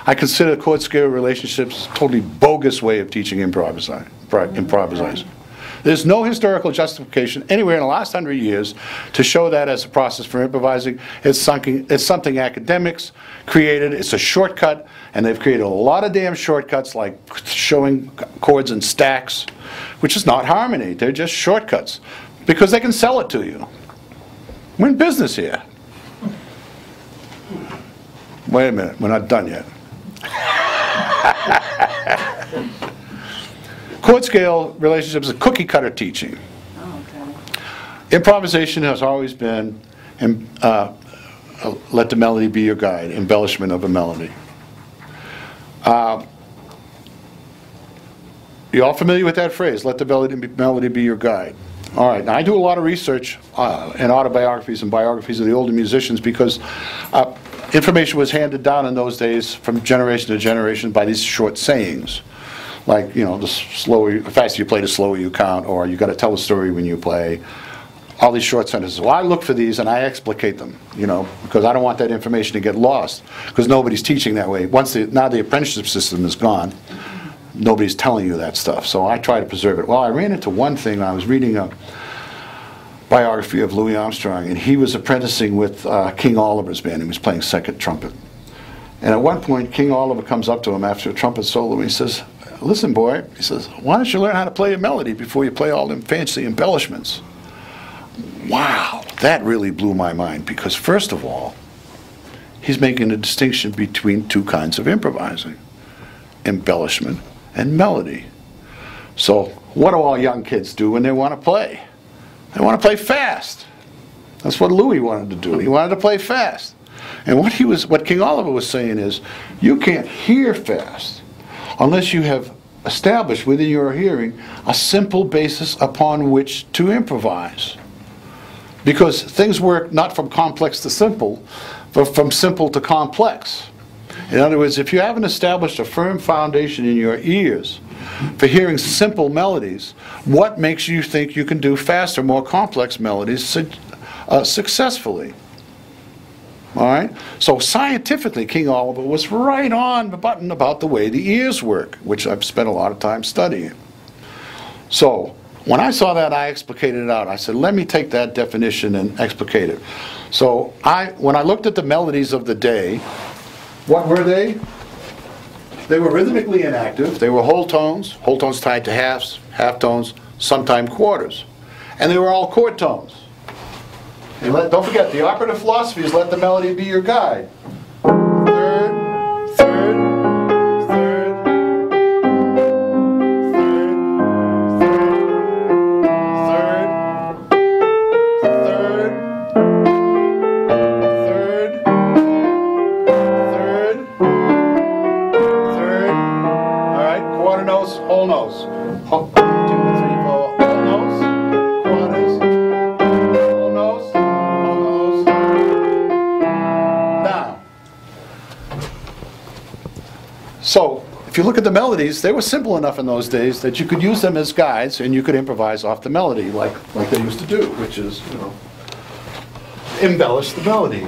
I consider chord scale relationships a totally bogus way of teaching improvisation. There's no historical justification anywhere in the last 100 years to show that as a process for improvising. It's something academics created. It's a shortcut, and they've created a lot of damn shortcuts like showing chords in stacks, which is not harmony. They're just shortcuts because they can sell it to you. We're in business here. Wait a minute, we're not done yet. Chord scale relationships is cookie cutter teaching. Oh, okay. Improvisation has always been let the melody be your guide, embellishment of a melody. You all familiar with that phrase, let the melody be your guide? All right, now I do a lot of research in autobiographies and biographies of the older musicians because information was handed down in those days from generation to generation by these short sayings. Like, you know, the faster you play, the slower you count, or you got to tell a story when you play. All these short sentences. Well, I look for these and I explicate them, you know, because I don't want that information to get lost, because nobody's teaching that way. Now the apprenticeship system is gone, nobody's telling you that stuff. So I try to preserve it. Well, I ran into one thing. I was reading a biography of Louis Armstrong, and he was apprenticing with King Oliver's band. He was playing second trumpet. And at one point, King Oliver comes up to him after a trumpet solo, and he says, "Listen, boy," he says, "why don't you learn how to play a melody before you play all them fancy embellishments?" Wow, that really blew my mind, because first of all, he's making a distinction between two kinds of improvising, embellishment and melody. So what do all young kids do when they want to play? They want to play fast. That's what Louis wanted to do. He wanted to play fast. And what King Oliver was saying is, you can't hear fast unless you have established within your hearing a simple basis upon which to improvise. Because things work not from complex to simple, but from simple to complex. In other words, if you haven't established a firm foundation in your ears for hearing simple melodies, what makes you think you can do faster, more complex melodies successfully? All right? So scientifically, King Oliver was right on the button about the way the ears work, which I've spent a lot of time studying. So when I saw that, I explicated it out. I said, let me take that definition and explicate it. So when I looked at the melodies of the day, what were they? They were rhythmically inactive. They were whole tones tied to halves, half tones, sometimes quarters. And they were all chord tones. And don't forget, the operative philosophy is let the melody be your guide. Third, third, third, third, third, third, third, third. All right, quarter notes, whole notes. 1, 2, 3, 4, whole notes, quarters, whole notes. So, if you look at the melodies, they were simple enough in those days that you could use them as guides and you could improvise off the melody like they used to do, which is, you know, embellish the melody.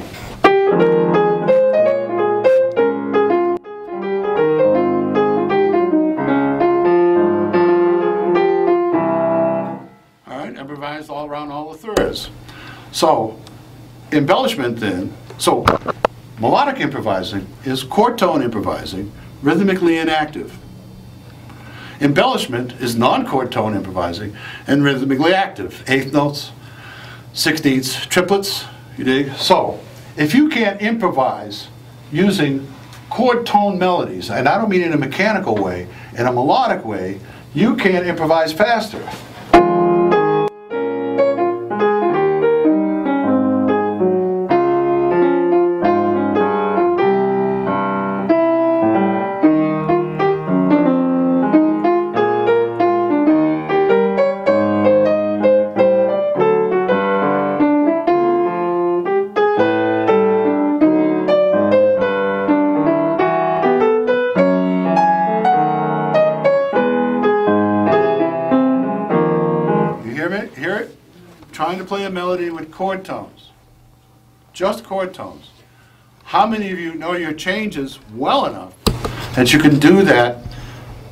All right, improvise all around all the thirds. So, embellishment then, so melodic improvising is chord tone improvising, rhythmically inactive. Embellishment is non-chord tone improvising and rhythmically active. Eighth notes, sixteenths, triplets, you dig? So, if you can't improvise using chord tone melodies, and I don't mean in a mechanical way, in a melodic way, you can't improvise faster. Hear it? Trying to play a melody with chord tones. Just chord tones. How many of you know your changes well enough that you can do that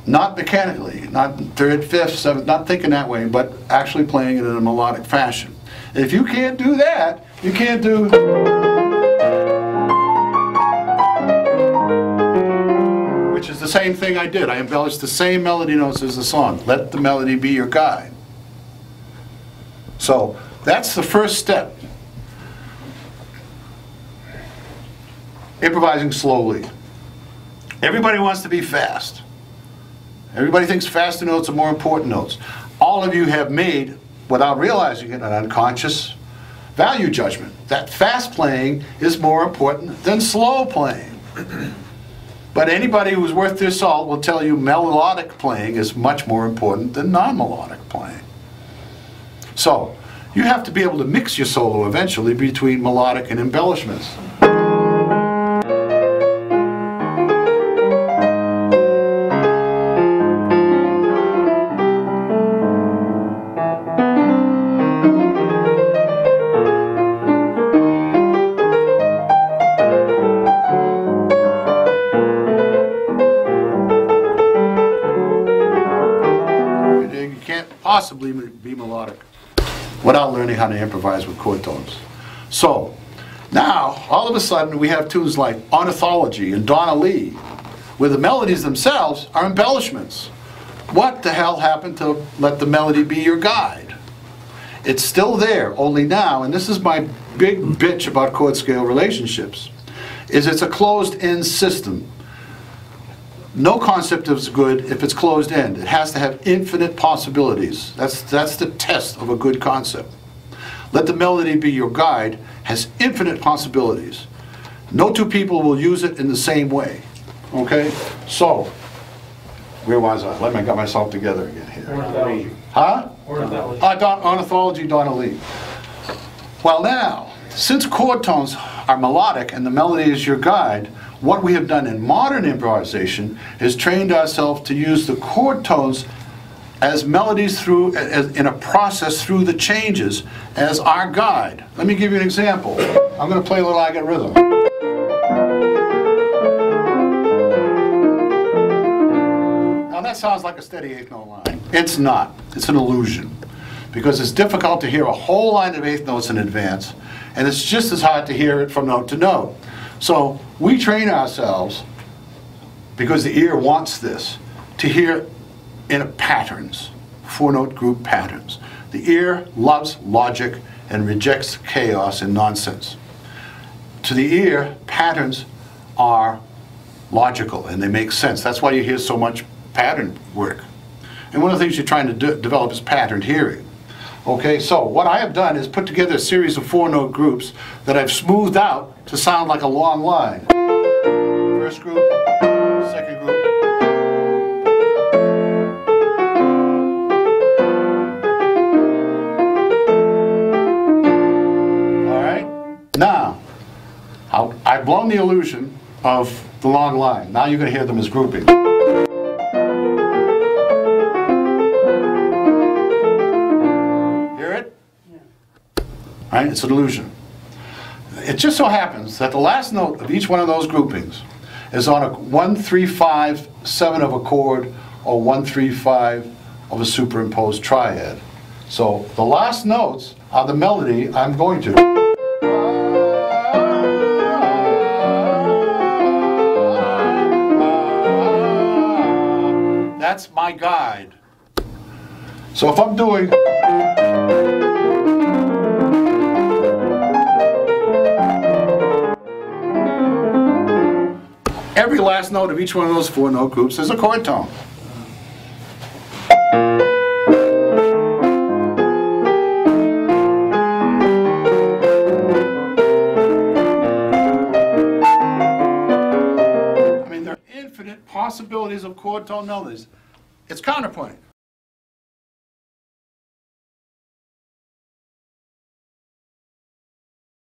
not mechanically, not third, fifth, seventh, not thinking that way, but actually playing it in a melodic fashion. If you can't do that, you can't do... Which is the same thing I did. I embellished the same melody notes as the song. Let the melody be your guide. So that's the first step. Improvising slowly. Everybody wants to be fast. Everybody thinks faster notes are more important notes. All of you have made, without realizing it, an unconscious value judgment. That fast playing is more important than slow playing. But anybody who's worth their salt will tell you melodic playing is much more important than non-melodic playing. So, you have to be able to mix your solo eventually between melodic and embellishments. Possibly be melodic without learning how to improvise with chord tones. So now all of a sudden we have tunes like Ornithology and Donna Lee, where the melodies themselves are embellishments. What the hell happened to let the melody be your guide? It's still there, only now, and this is my big bitch about chord scale relationships, is it's a closed-in system. No concept is good if it's closed-end. It has to have infinite possibilities. That's the test of a good concept. Let the melody be your guide has infinite possibilities. No two people will use it in the same way. Okay? So, where was I? Let me get myself together again here. Huh? Ornithology, Donna Lee. Well now, since chord tones are melodic and the melody is your guide, what we have done in modern improvisation is trained ourselves to use the chord tones as melodies in a process through the changes as our guide. Let me give you an example. I'm going to play a little I Got Rhythm. Now that sounds like a steady eighth note line. It's not. It's an illusion. Because it's difficult to hear a whole line of eighth notes in advance, and it's just as hard to hear it from note to note. So we train ourselves, because the ear wants this, to hear in patterns, four-note group patterns. The ear loves logic and rejects chaos and nonsense. To the ear, patterns are logical and they make sense. That's why you hear so much pattern work. And one of the things you're trying to develop is patterned hearing. Okay, so what I have done is put together a series of four-note groups that I've smoothed out to sound like a long line. First group, second group. All right, now, I've blown the illusion of the long line. Now you're going to hear them as grouping. Right? It's an illusion. It just so happens that the last note of each one of those groupings is on a 1-3-5 7 of a chord or 1-3-5 of a superimposed triad. So the last notes are the melody I'm going to. That's my guide. So if I'm doing every last note of each one of those four-note groups is a chord tone. I mean, there are infinite possibilities of chord tone melodies. It's counterpoint.